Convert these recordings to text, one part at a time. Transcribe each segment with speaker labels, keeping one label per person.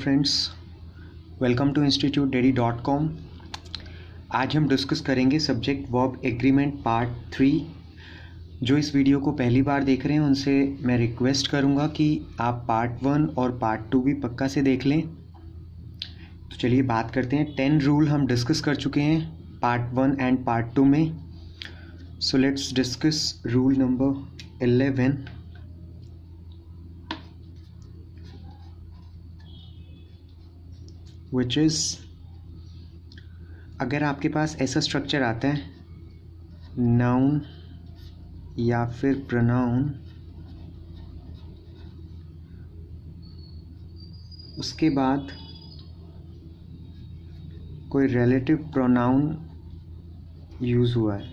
Speaker 1: Friends, welcome to institutededy.com। आज हम discuss करेंगे सब्जेक्ट वर्ब एग्रीमेंट पार्ट 3। जो इस वीडियो को पहली बार देख रहे हैं उनसे मैं रिक्वेस्ट करूंगा कि आप पार्ट 1 और पार्ट 2 भी पक्का से देख लें। तो चलिए बात करते हैं। 10 रूल हम डिस्कस कर चुके हैं पार्ट 1 एंड पार्ट 2 में। So let's discuss rule number 11। Which is, अगर आपके पास ऐसा स्ट्रक्चर आता है नाउन या फिर प्रोनाउन, उसके बाद कोई रिलेटिव प्रोनाउन यूज़ हुआ है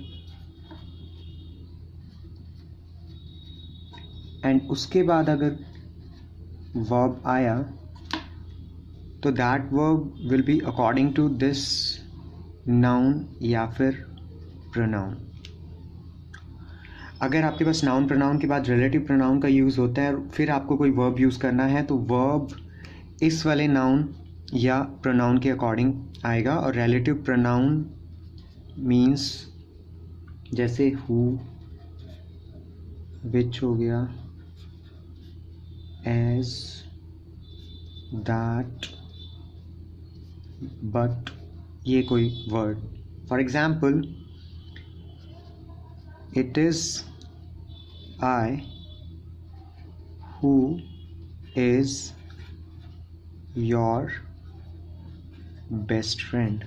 Speaker 1: एंड उसके बाद अगर वर्ब आया तो that verb will be according to this noun या फिर प्रोनाउन। अगर आपके पास नाउन प्रोनाउन के बाद रिलेटिव प्रोनाउन का यूज़ होता है और फिर आपको कोई वर्ब यूज़ करना है तो वर्ब इस वाले नाउन या प्रोनाउन के अकॉर्डिंग आएगा। और रिलेटिव प्रोनाउन मीन्स जैसे हु, विच हो गया, एज, दैट, बट, ये कोई word. For example, it is I who is your best friend.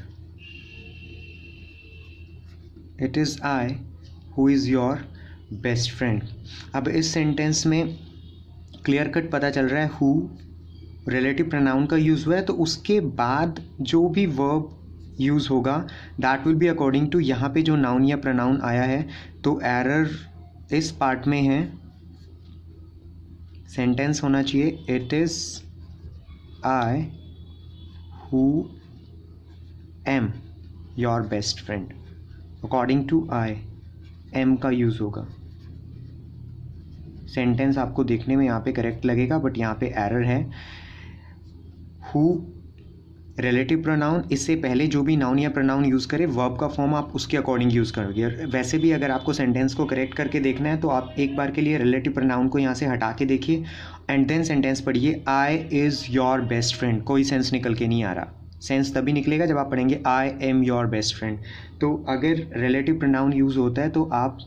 Speaker 1: It is I who is your best friend. अब इस सेंटेंस में क्लियर कट पता चल रहा है हु रिलेटिव प्रोनाउन का यूज़ हुआ है, तो उसके बाद जो भी वर्ब यूज़ होगा that will be according to यहाँ पे जो नाउन या प्रोनाउन आया है। तो एरर इस पार्ट में है, सेंटेंस होना चाहिए it is I who am your best friend. According to I, am का यूज़ होगा। सेंटेंस आपको देखने में यहाँ पे करेक्ट लगेगा बट यहाँ पे एरर है। हु रिलेटिव प्रोनाउन, इससे पहले जो भी नाउन या प्रोनाउन यूज़ करे वर्ब का फॉर्म आप उसके अकॉर्डिंग यूज़ करोगे। वैसे भी अगर आपको सेंटेंस को करेक्ट करके देखना है तो आप एक बार के लिए रिलेटिव प्रोनाउन को यहाँ से हटा के देखिए एंड देन सेंटेंस पढ़िए I is your best friend. कोई सेंस निकल के नहीं आ रहा। सेंस तभी निकलेगा जब आप पढ़ेंगे I am your best friend. तो अगर रिलेटिव प्रोनाउन यूज़ होता है तो आप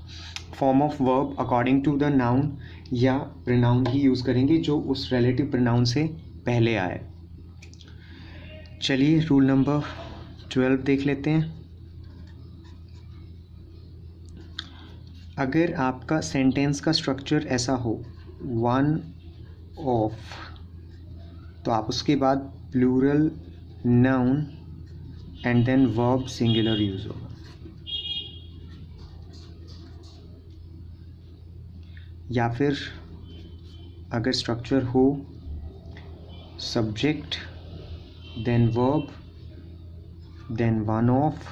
Speaker 1: form of verb according to the noun या प्रोनाउन ही यूज़ करेंगे जो उस रिलेटिव प्रोनाउन से पहले आए। चलिए रूल नंबर 12 देख लेते हैं। अगर आपका सेंटेंस का स्ट्रक्चर ऐसा हो वन ऑफ, तो आप उसके बाद plural noun and then verb singular use होगा। या फिर अगर स्ट्रक्चर हो subject then verb then one of,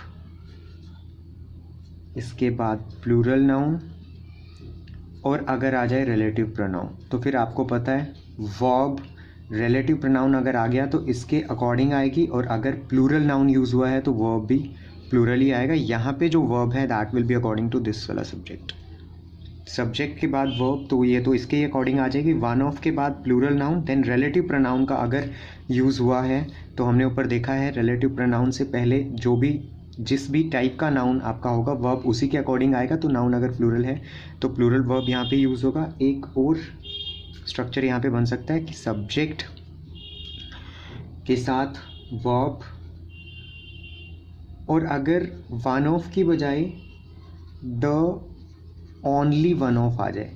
Speaker 1: इसके बाद प्लूरल नाउन और अगर आ जाए रिलेटिव प्रोनाउन, तो फिर आपको पता है वर्ब रिलेटिव प्रोनाउन अगर आ गया तो इसके अकॉर्डिंग आएगी और अगर प्लूरल नाउन यूज़ हुआ है तो वर्ब भी प्लूरल ही आएगा। यहाँ पे जो वर्ब है that will be according to this वाला सब्जेक्ट। सब्जेक्ट के बाद वर्ब तो ये तो इसके अकॉर्डिंग आ जाएगी। वन ऑफ के बाद plural noun then relative pronoun का अगर यूज़ हुआ है तो हमने ऊपर देखा है रिलेटिव प्रोनाउन से पहले जो भी जिस भी टाइप का नाउन आपका होगा वर्ब उसी के अकॉर्डिंग आएगा। तो नाउन अगर प्लूरल है तो प्लूरल वर्ब यहाँ पे यूज़ होगा। एक और स्ट्रक्चर यहाँ पे बन सकता है कि सब्जेक्ट के साथ वर्ब और अगर वन ऑफ की बजाय द ओनली वन ऑफ आ जाए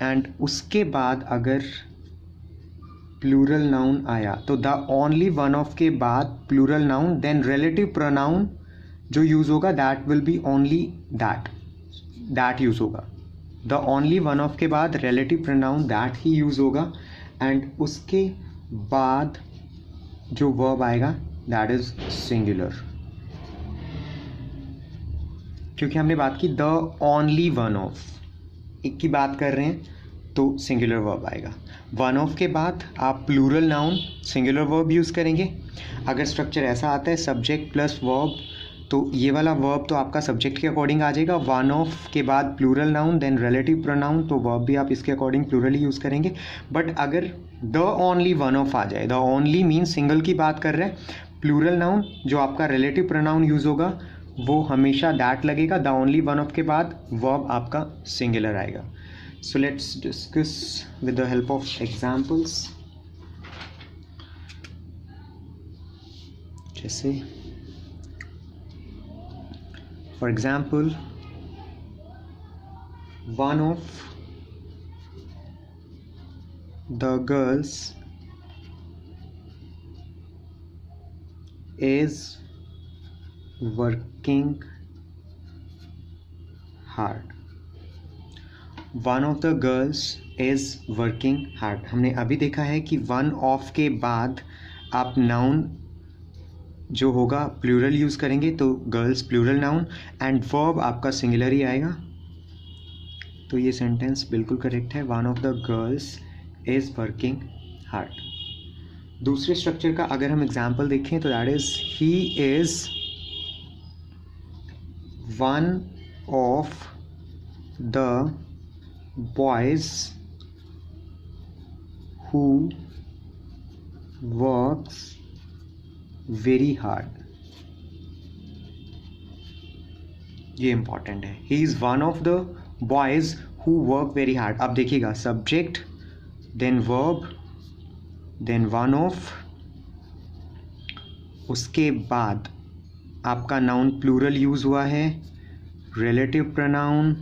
Speaker 1: एंड उसके बाद अगर प्लूरल नाउन आया तो द ओनली वन ऑफ के बाद plural noun then relative pronoun जो यूज़ होगा that will be only that use होगा। द ओनली वन ऑफ के बाद रिलेटिव प्रोनाउन दैट ही यूज़ होगा एंड उसके बाद जो वर्ब आएगा दैट इज़ सिंगुलर। क्योंकि हमने बात की द ओनली वन ऑफ, एक की बात कर रहे हैं तो सिंगुलर वर्ब आएगा। वन ऑफ के बाद आप plural noun singular verb use करेंगे। अगर स्ट्रक्चर ऐसा आता है सब्जेक्ट प्लस वर्ब, तो ये वाला वर्ब तो आपका सब्जेक्ट के अकॉर्डिंग आ जाएगा। वन ऑफ के बाद plural noun then relative pronoun, तो वर्ब भी आप इसके अकॉर्डिंग प्लूरल ही यूज़ करेंगे। बट अगर द ओनली वन ऑफ आ जाए, द ओनली मीन सिंगल की बात कर रहे हैं, प्लूरल नाउन जो आपका रिलेटिव प्रोनाउन यूज़ होगा वो हमेशा दैट लगेगा। द ओनली वन ऑफ के बाद वर्ब आपका सिंगुलर आएगा। So let's discuss with the help of examples. जैसे for example, one of the girls is working hard. One of the girls is working hard. हमने अभी देखा है कि one of के बाद आप नाउन जो होगा प्लूरल यूज़ करेंगे, तो girls plural noun and verb आपका सिंगुलर ही आएगा। तो ये सेंटेंस बिल्कुल करेक्ट है, one of the girls is working hard. दूसरे स्ट्रक्चर का अगर हम एग्जांपल देखें तो that is he is one of the boys who works very hard. ये इंपॉर्टेंट है, he is one of the boys who work very hard. अब देखिएगा subject then verb then one of, उसके बाद आपका नाउन प्लूरल यूज़ हुआ है, relative pronoun.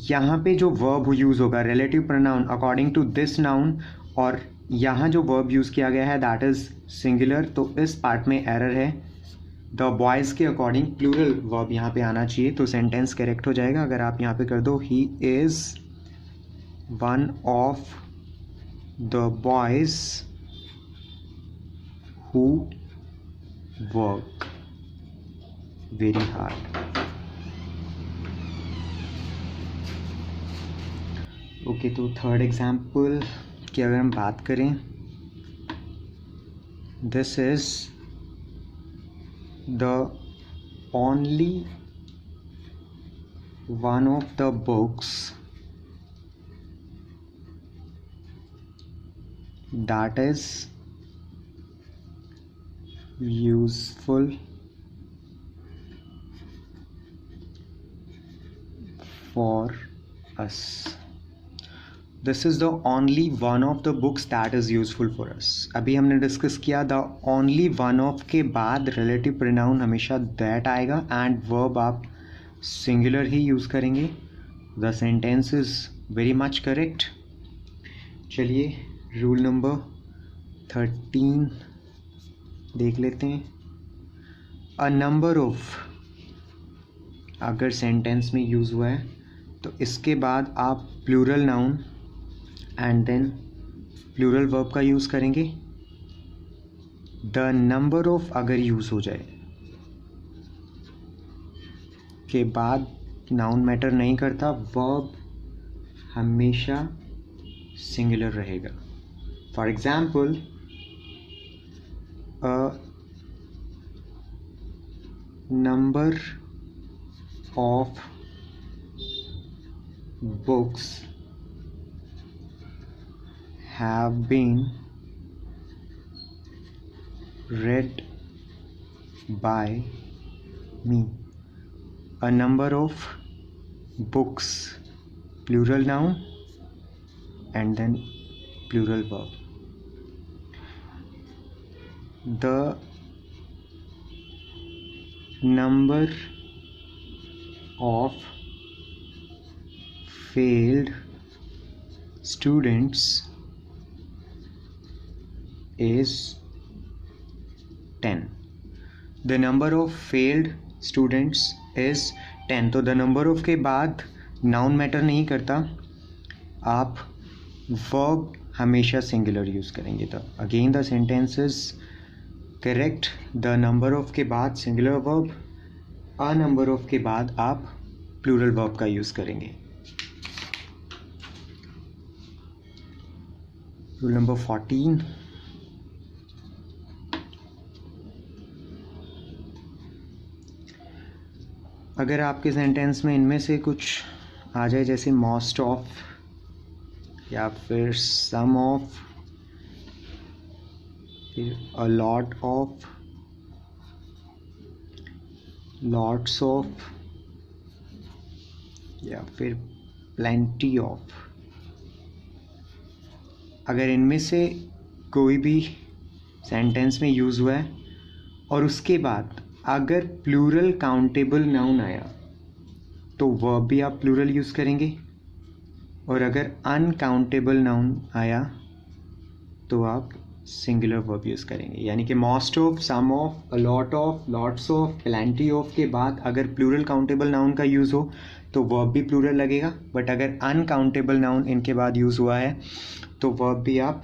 Speaker 1: यहाँ पे जो वर्ब यूज़ होगा relative pronoun according to this noun, और यहाँ जो वर्ब यूज़ किया गया है दैट इज़ सिंगुलर, तो इस पार्ट में एरर है। द बॉयज़ के अकॉर्डिंग प्लूरल वर्ब यहाँ पे आना चाहिए, तो सेंटेंस करेक्ट हो जाएगा। अगर आप यहाँ पे कर दो ही is one of the boys who work very hard. Okay, तो थर्ड एग्जाम्पल की अगर हम बात करें, this is the only one of the books that is useful for us. This is the only one of the books that is useful for us. अभी हमने discuss किया the only one of के बाद relative pronoun हमेशा that आएगा and verb आप singular ही use करेंगे। The sentence is very much correct. चलिए रूल नंबर 13 देख लेते हैं। अ नंबर ऑफ अगर सेंटेंस में यूज़ हुआ है तो इसके बाद आप plural noun and then plural verb का यूज़ करेंगे। द नंबर ऑफ अगर यूज़ हो जाए के बाद नाउन मैटर नहीं करता, वर्ब हमेशा सिंगुलर रहेगा। For example a number of books have been read by me. A number of books, plural noun and then plural verb. The number of failed students is 10. The number of failed students is 10. तो the number of के बाद noun matter नहीं करता, आप verb हमेशा singular use करेंगे। तो again the sentence is correct. The number of के बाद singular verb, a number of के बाद आप प्लूरल वर्ब का यूज़ करेंगे। रूल नंबर 14, अगर आपके सेंटेंस में इनमें से कुछ आ जाए जैसे मोस्ट ऑफ या फिर सम ऑफ, फिर अ लॉट ऑफ, लॉट्स ऑफ या फिर प्लेंटी ऑफ, अगर इनमें से कोई भी सेंटेंस में यूज़ हुआ है और उसके बाद अगर प्लूरल काउंटेबल नाउन आया तो वर्ब भी आप प्लूरल यूज़ करेंगे, और अगर अनकाउंटेबल नाउन आया तो आप सिंगुलर वर्ब यूज़ करेंगे। यानी कि most of, some of, a lot of, lots of, plenty of के बाद अगर प्लूरल काउंटेबल नाउन का यूज़ हो तो वर्ब भी प्लूरल लगेगा, बट अगर अनकाउंटेबल नाउन इनके बाद यूज़ हुआ है तो वर्ब भी आप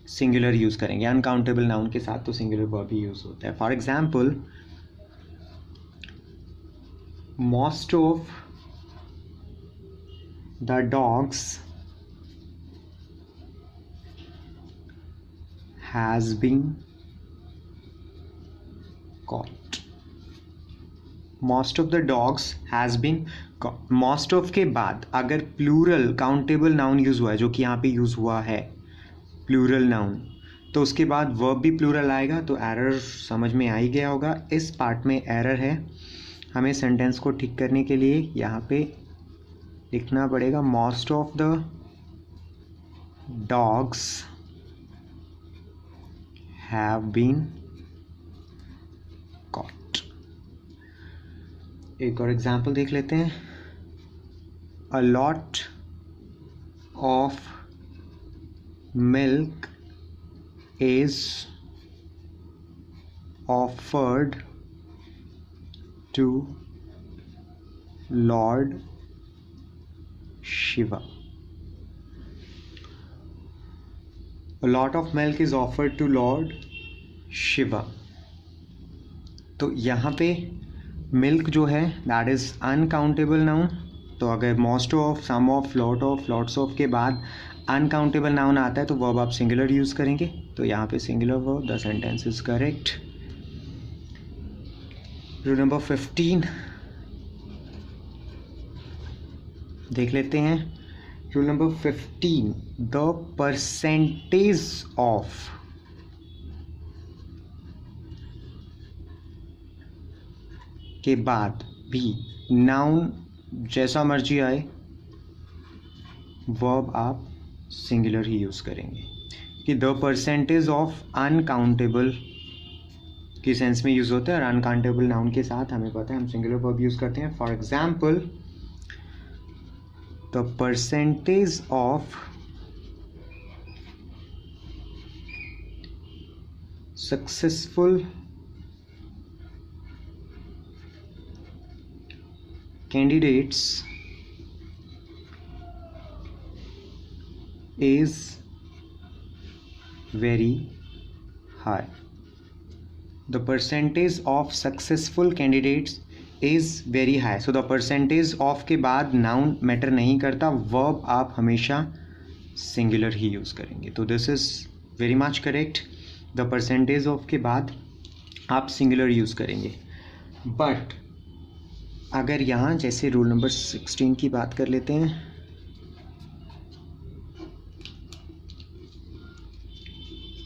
Speaker 1: सिंगुलर यूज़ करेंगे। अनकाउंटेबल नाउन के साथ तो सिंगुलर वर्ब ही यूज़ होता है। For example, most of the dogs has been caught. Most of the dogs has been caught. Most of के बाद अगर प्लूरल काउंटेबल नाउन यूज़ हुआ है, जो कि यहाँ पे यूज़ हुआ है प्लूरल नाउन, तो उसके बाद वर्ब भी प्लूरल आएगा, तो एरर समझ में आ ही गया होगा। इस पार्ट में एरर है, हमें सेंटेंस को ठीक करने के लिए यहाँ पे लिखना पड़ेगा most of the dogs have been caught. एक और एग्जाम्पल देख लेते हैं। A lot of milk is offered to Lord Shiva. A lot of milk is offered to Lord Shiva. तो यहाँ पे मिल्क जो है दैट इज़ अनकाउंटेबल नाउन, तो अगर most of, some of, lot of, lots of के बाद uncountable noun आता है तो वर्ब आप सिंगुलर यूज़ करेंगे, तो यहाँ पे singular verb, the sentence is correct. Rule number 15 देख लेते हैं। Rule number 15, the percentage of के बाद भी नाउन जैसा मर्जी आए वर्ब आप सिंगुलर ही यूज़ करेंगे, कि द परसेंटेज ऑफ अनकाउंटेबल की सेंस में यूज़ होता है, और अनकाउंटेबल नाउन के साथ हमें पता है हम सिंगुलर वर्ब यूज़ करते हैं। For example, the percentage of successful candidates is very high. The percentage of successful candidates is very high. So the percentage of के बाद नाउन मैटर नहीं करता, वर्ब आप हमेशा सिंगुलर ही यूज़ करेंगे, तो this is very much correct. The percentage of के बाद आप सिंगुलर यूज़ करेंगे। बट अगर यहाँ जैसे रूल नंबर 16 की बात कर लेते हैं,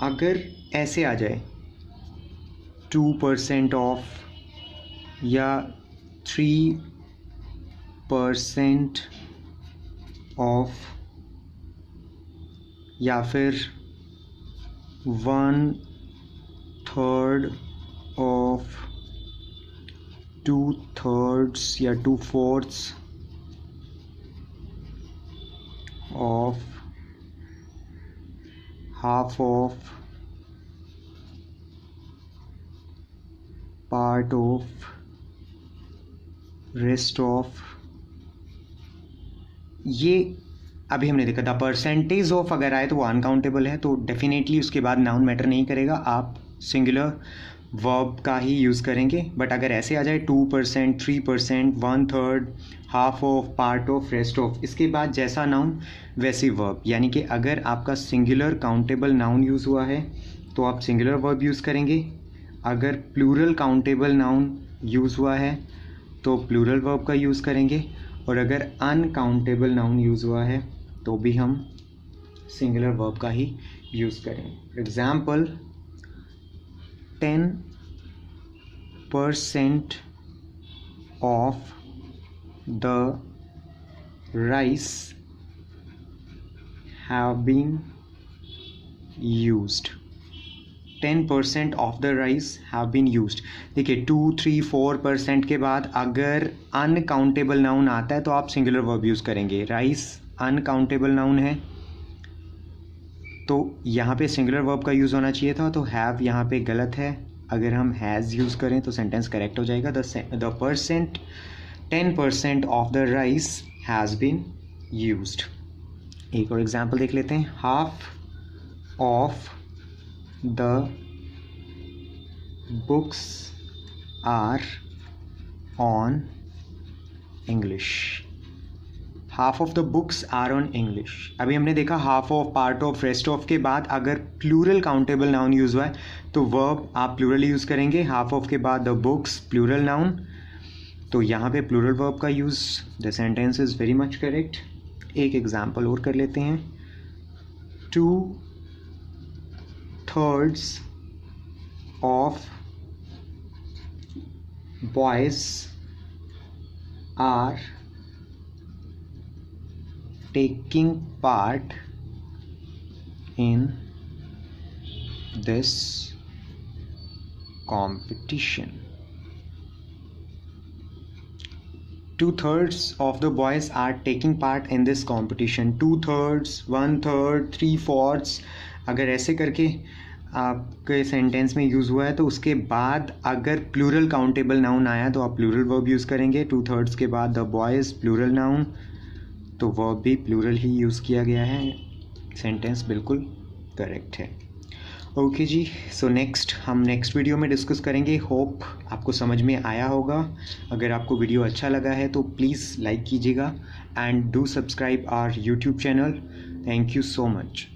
Speaker 1: अगर ऐसे आ जाए 2% ऑफ या 3% ऑफ या फिर 1/3 ऑफ, 2/3 या 2/4 of, half of, part of, rest of, ये अभी हमने देखा था। परसेंटेज ऑफ अगर आए तो वो अनकाउंटेबल है, तो डेफिनेटली उसके बाद नाउन मैटर नहीं करेगा, आप सिंगुलर वर्ब का ही यूज़ करेंगे। बट अगर ऐसे आ जाए 2%, 3%, 1/3, half of, part of, rest of, इसके बाद जैसा नाउन वैसी वर्ब। यानी कि अगर आपका सिंगुलर काउंटेबल नाउन यूज़ हुआ है तो आप सिंगुलर वर्ब यूज़ करेंगे, अगर प्लूरल काउंटेबल नाउन यूज़ हुआ है तो प्लूरल वर्ब का यूज़ करेंगे, और अगर अनकाउंटेबल नाउन यूज़ हुआ है तो भी हम सिंगुलर वर्ब का ही यूज़ करेंगे। For example 10% of the rice have been used. 10% of the rice have been used. देखिए 2, 3, 4% के बाद अगर अनकाउंटेबल नाउन आता है तो आप सिंगुलर वर्ब यूज़ करेंगे। राइस अनकाउंटेबल नाउन है तो यहाँ पे सिंगुलर वर्ब का यूज़ होना चाहिए था, तो हैव यहाँ पे गलत है। अगर हम हैज़ यूज़ करें तो सेंटेंस करेक्ट हो जाएगा। The percent 10% of the rice has been used. एक और एग्जाम्पल देख लेते हैं। Half of the books are on English. Half of the books are on English. अभी हमने देखा half of, part of, rest of के बाद अगर प्लूरल काउंटेबल नाउन यूज़ हुआ है तो वर्ब आप प्लूरल यूज़ करेंगे। हाफ ऑफ के बाद द बुक्स प्लूरल नाउन, तो यहाँ पे प्लूरल वर्ब का use. The sentence is very much correct. एक एग्जाम्पल और कर लेते हैं। 2/3 of boys are taking part in this competition. 2/3 of the boys are taking part in this competition. 2/3, 1/3, 3/4 अगर ऐसे करके आपके सेंटेंस में यूज़ हुआ है तो उसके बाद अगर प्लूरल काउंटेबल नाउन आया तो आप प्लूरल वर्ब यूज़ करेंगे। 2/3 के बाद द बॉयज़ प्लूरल नाउन, तो वर्ब भी प्लूरल ही यूज़ किया गया है। सेंटेंस बिल्कुल करेक्ट है। ओके जी, सो हम नेक्स्ट वीडियो में डिस्कस करेंगे। होप आपको समझ में आया होगा। अगर आपको वीडियो अच्छा लगा है तो प्लीज़ लाइक कीजिएगा and do subscribe our YouTube channel. Thank you so much.